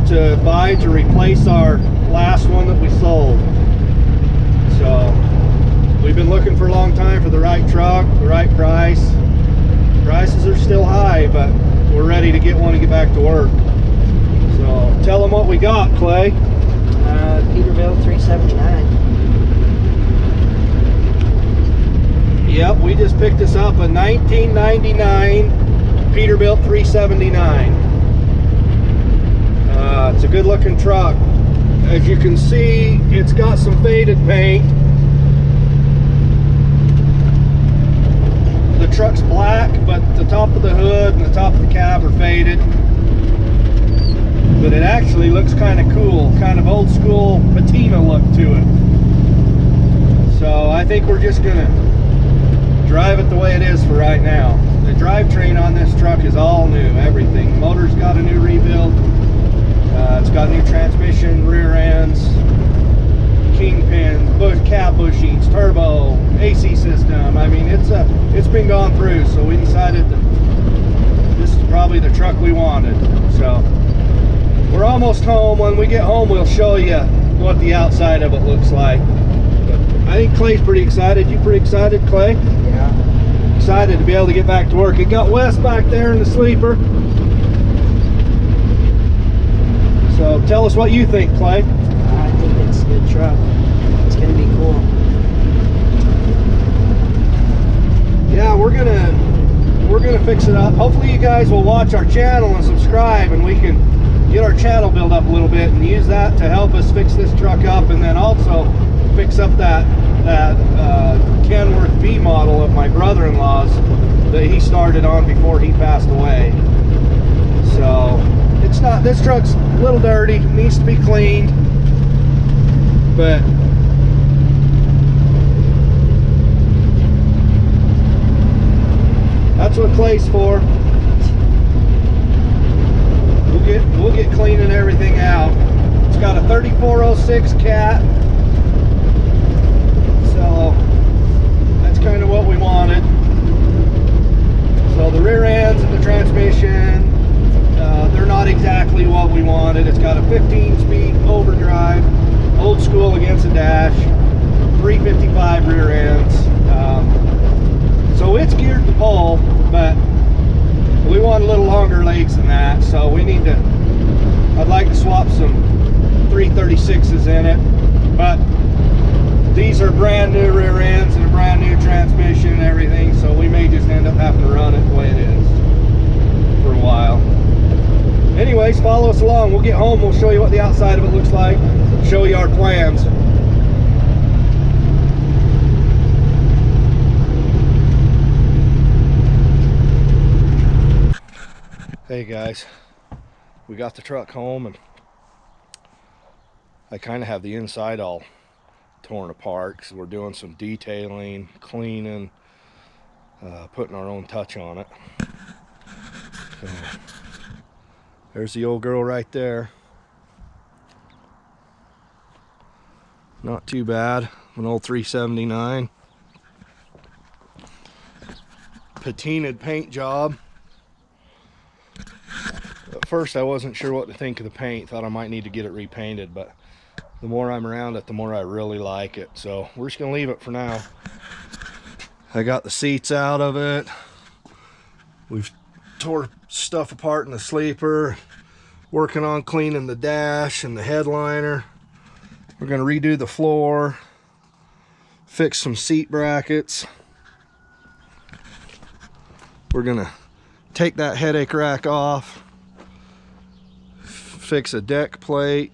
to buy to replace our last one that we sold. So we've been looking for a long time for the right truck, the right price. Prices are still high, but we're ready to get one and get back to work. So tell them what we got, Clay. Peterbilt 379. Yep, we just picked this up, a 1999 Peterbilt 379. It's a good looking truck. As you can see, it's got some faded paint. The truck's black, but the top of the hood and the top of the cab are faded. But it actually looks kind of cool, kind of old school patina look to it. So I think we're just gonna drive it the way it is for right now. The drivetrain on this truck is all new, everything. The motor's got a new rebuild. It's got new transmission, rear ends, kingpins, cab bushings, turbo, AC system. I mean, it's been gone through, so we decided that this is probably the truck we wanted. So we're almost home. When we get home, we'll show you what the outside of it looks like. But I think Clay's pretty excited. You pretty excited, Clay? Yeah. Excited to be able to get back to work. It got Wes back there in the sleeper. So tell us what you think, Clay. I think it's a good truck. It's gonna be cool. Yeah, we're gonna fix it up. Hopefully you guys will watch our channel and subscribe, and we can get our channel built up a little bit and use that to help us fix this truck up, and then also fix up that Kenworth B model of my brother-in-law's that he started on before he passed away. So it's not, this truck's a little dirty, needs to be cleaned, but that's what Clay's for. We'll get cleaning everything out. It's got a 3406 cat, so that's kind of what we wanted. So the rear ends and the transmission, they're not exactly what we wanted. It's got a 15-speed overdrive, old school against a dash, 355 rear ends. So it's geared to pull, but we want a little longer legs than that, so we need to, I'd like to swap some 336s in it, but these are brand new rear ends and a brand new transmission and everything, so we may just end up having to run it the way it is for a while. Anyways, follow us along. We'll get home, we'll show you what the outside of it looks like, show you our plans. Hey guys, we got the truck home, and I kind of have the inside all torn apart because we're doing some detailing, cleaning, putting our own touch on it. So there's the old girl right there. Not too bad, an old 379. Patinaed paint job. At first I wasn't sure what to think of the paint, thought I might need to get it repainted, but the more I'm around it, the more I really like it. So we're just gonna leave it for now. I got the seats out of it. We've tore stuff apart in the sleeper, working on cleaning the dash and the headliner. We're gonna redo the floor, fix some seat brackets. We're gonna take that headache rack off, fix a deck plate.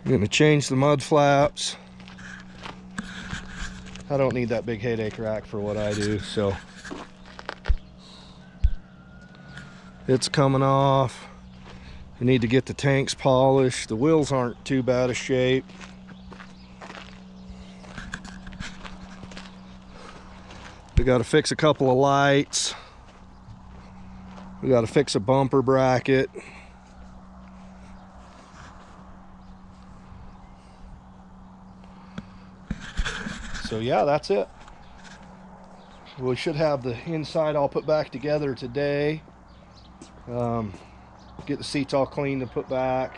I'm gonna change the mud flaps. I don't need that big headache rack for what I do, so it's coming off. I need to get the tanks polished. The wheels aren't too bad a shape. We got to fix a couple of lights. We got to fix a bumper bracket. So yeah, that's it. We should have the inside all put back together today. Get the seats all cleaned and put back.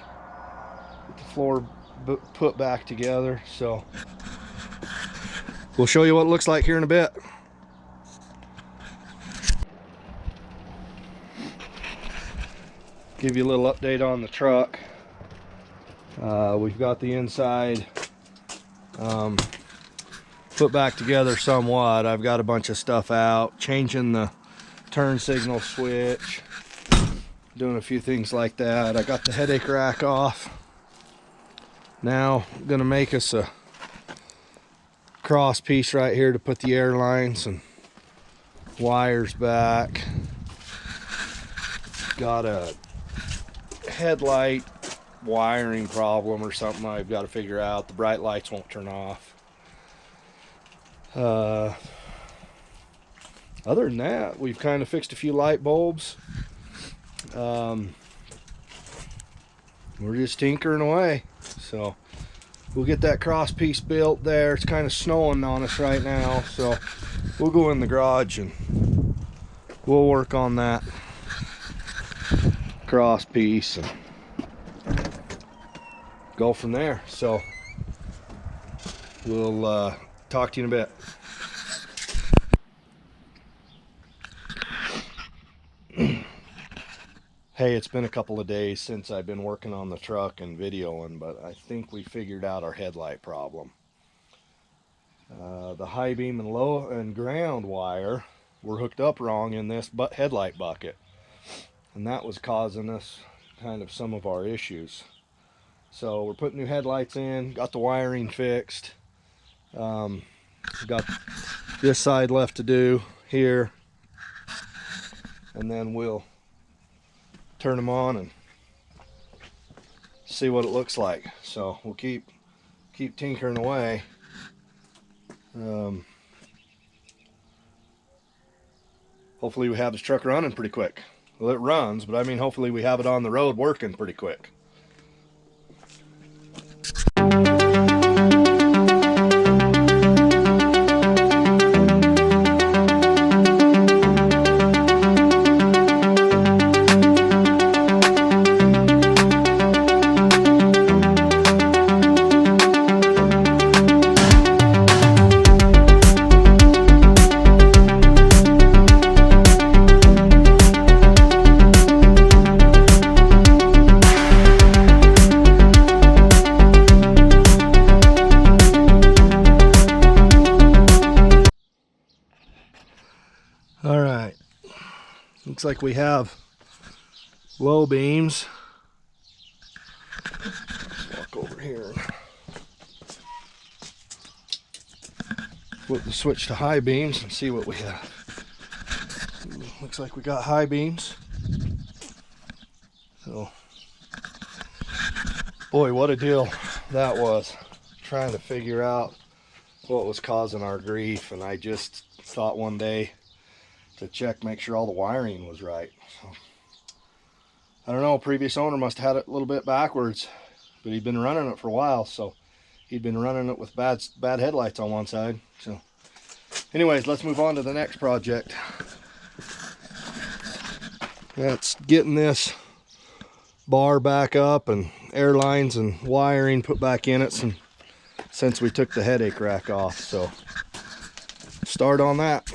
Get the floor put back together. So we'll show you what it looks like here in a bit. Give you a little update on the truck. We've got the inside put back together somewhat. I've got a bunch of stuff out, changing the turn signal switch, doing a few things like that. I got the headache rack off. Now I'm gonna make us a cross piece right here to put the air lines and wires back. Got a headlight wiring problem or something I've got to figure out. The bright lights won't turn off. Other than that, we've kind of fixed a few light bulbs. We're just tinkering away. So we'll get that cross piece built there. It's kind of snowing on us right now, so we'll go in the garage and we'll work on that cross piece and go from there. So we'll talk to you in a bit. Hey, it's been a couple of days since I've been working on the truck and videoing, but I think we figured out our headlight problem. The high beam and low and ground wire were hooked up wrong in this headlight bucket, and that was causing us kind of some of our issues. So we're putting new headlights in, got the wiring fixed. Got this side left to do here, and then we'll turn them on and see what it looks like. So we'll keep tinkering away. Hopefully we have this truck running pretty quick. Well, it runs, but I mean hopefully we have it on the road working pretty quick. All right, looks like we have low beams. Let's walk over here and flip the switch to high beams and see what we have. Looks like we got high beams. So, boy, what a deal that was, trying to figure out what was causing our grief. And I just thought one day to check, make sure all the wiring was right. So, I don't know, previous owner must have had it a little bit backwards, but he'd been running it for a while, so he'd been running it with bad headlights on one side. So anyways, let's move on to the next project. That's getting this bar back up and air lines and wiring put back in it since we took the headache rack off. So start on that.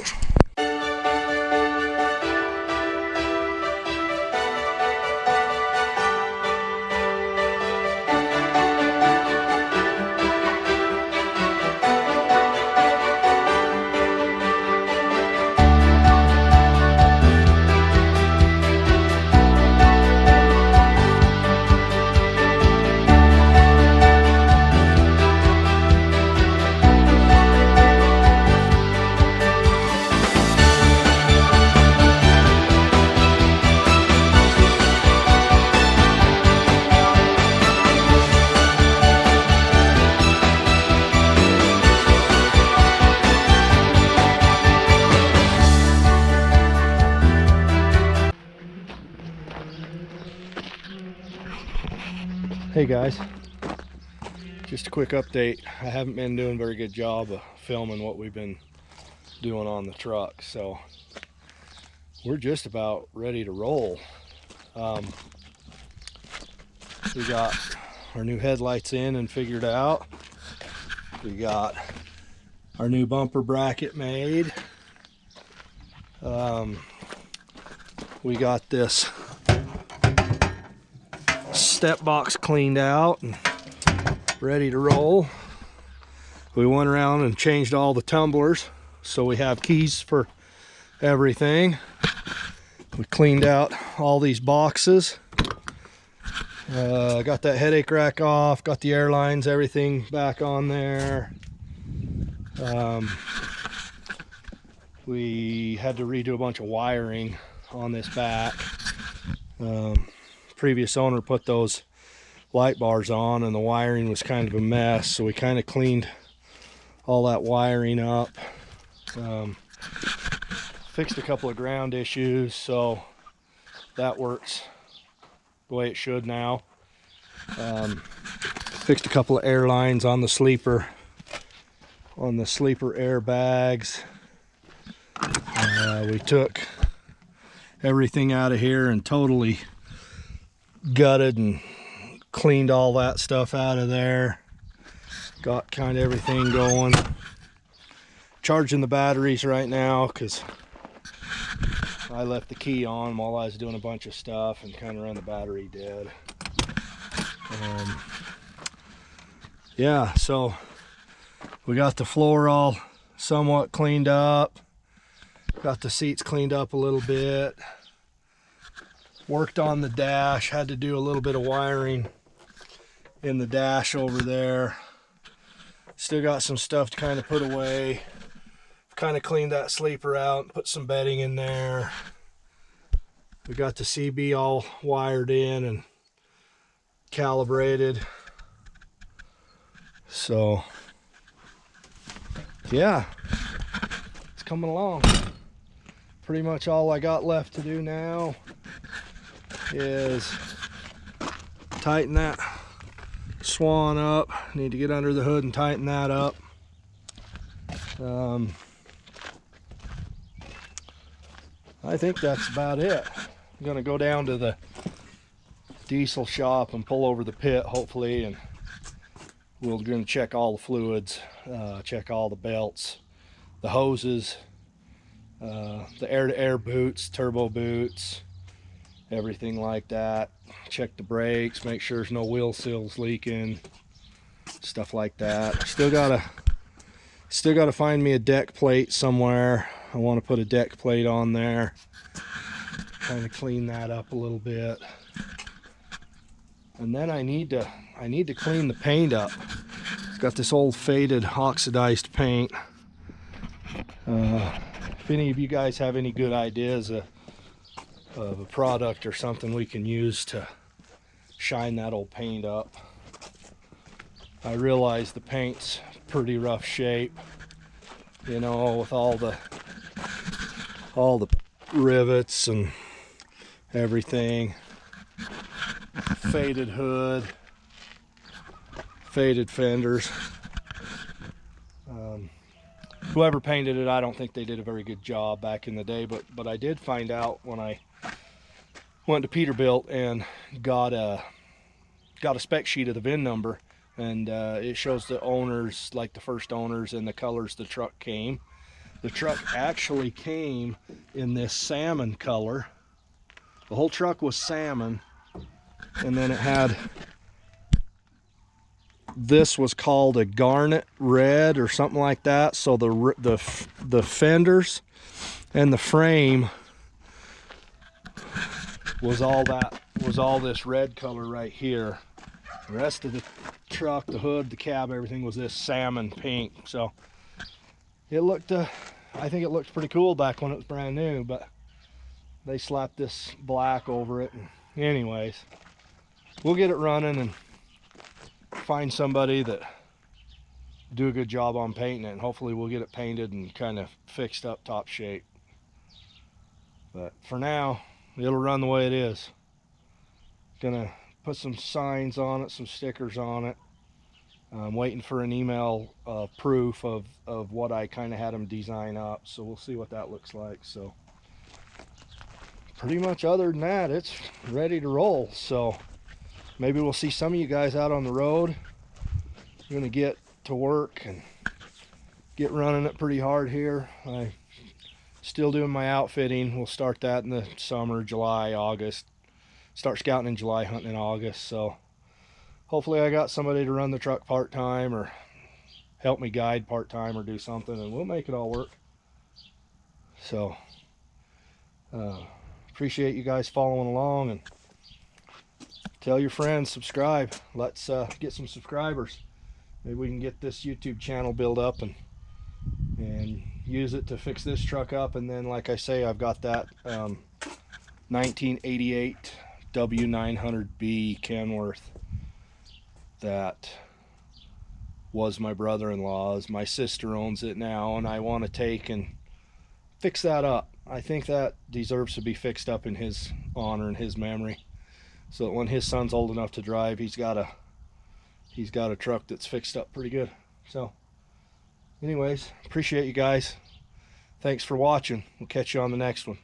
Hey guys, just a quick update. I haven't been doing a very good job of filming what we've been doing on the truck. So we're just about ready to roll. We got our new headlights in and figured out. We got our new bumper bracket made. We got this step box cleaned out and ready to roll. We went around and changed all the tumblers so we have keys for everything. We cleaned out all these boxes. Got that headache rack off, got the airlines, everything back on there. We had to redo a bunch of wiring on this back. Previous owner put those light bars on and the wiring was kind of a mess, so we kind of cleaned all that wiring up. Fixed a couple of ground issues, so that works the way it should now. Fixed a couple of airlines on the sleeper airbags. We took everything out of here and totally gutted and cleaned all that stuff out of there. Got kind of everything going. Charging the batteries right now because I left the key on while I was doing a bunch of stuff and kind of ran the battery dead. Yeah, so we got the floor all somewhat cleaned up. Got the seats cleaned up a little bit. Worked on the dash. Had to do a little bit of wiring in the dash over there. Still got some stuff to kind of put away. Kind of cleaned that sleeper out and put some bedding in there. We got the CB all wired in and calibrated. So yeah, it's coming along. Pretty much all I got left to do now is tighten that swan up. Need to get under the hood and tighten that up. I think that's about it. I'm gonna go down to the diesel shop and pull over the pit hopefully, and we're gonna check all the fluids, check all the belts, the hoses, the air-to-air boots, turbo boots, everything like that. Check the brakes, make sure there's no wheel seals leaking, stuff like that. Still gotta find me a deck plate somewhere. I want to put a deck plate on there, kind of clean that up a little bit, and then I need to clean the paint up. It's got this old faded oxidized paint. If any of you guys have any good ideas of a product or something we can use to shine that old paint up. I realize the paint's pretty rough shape, you know, with all the rivets and everything. Faded hood, faded fenders. Whoever painted it, I don't think they did a very good job back in the day, but I did find out when I went to Peterbilt and got a spec sheet of the VIN number, and it shows the owners, like the first owners, and the colors the truck came. The truck actually came in this salmon color. The whole truck was salmon, and then it had, this was called a garnet red or something like that. So the fenders and the frame was all this red color right here. The rest of the truck, the hood, the cab, everything was this salmon pink. So it looked, I think it looked pretty cool back when it was brand new, but they slapped this black over it. And anyways, we'll get it running and find somebody that do a good job on painting it, and hopefully we'll get it painted and kind of fixed up top shape. But for now, it'll run the way it is. Gonna put some signs on it, some stickers on it, I'm waiting for an email proof of what I kind of had him design up, so we'll see what that looks like. So pretty much other than that, it's ready to roll. So maybe we'll see some of you guys out on the road. I'm gonna get to work and get running it pretty hard here. I still doing my outfitting. We'll start that in the summer, July, August. Start scouting in July, hunting in August. So hopefully I got somebody to run the truck part-time or help me guide part-time or do something, and we'll make it all work. So appreciate you guys following along, and tell your friends, subscribe. Let's get some subscribers. Maybe we can get this YouTube channel built up and use it to fix this truck up. And then, like I say, I've got that 1988 W900B Kenworth that was my brother-in-law's. My sister owns it now, and I want to take and fix that up. I think that deserves to be fixed up in his honor and his memory, so that when his son's old enough to drive, he's got a truck that's fixed up pretty good. So anyways, appreciate you guys. Thanks for watching. We'll catch you on the next one.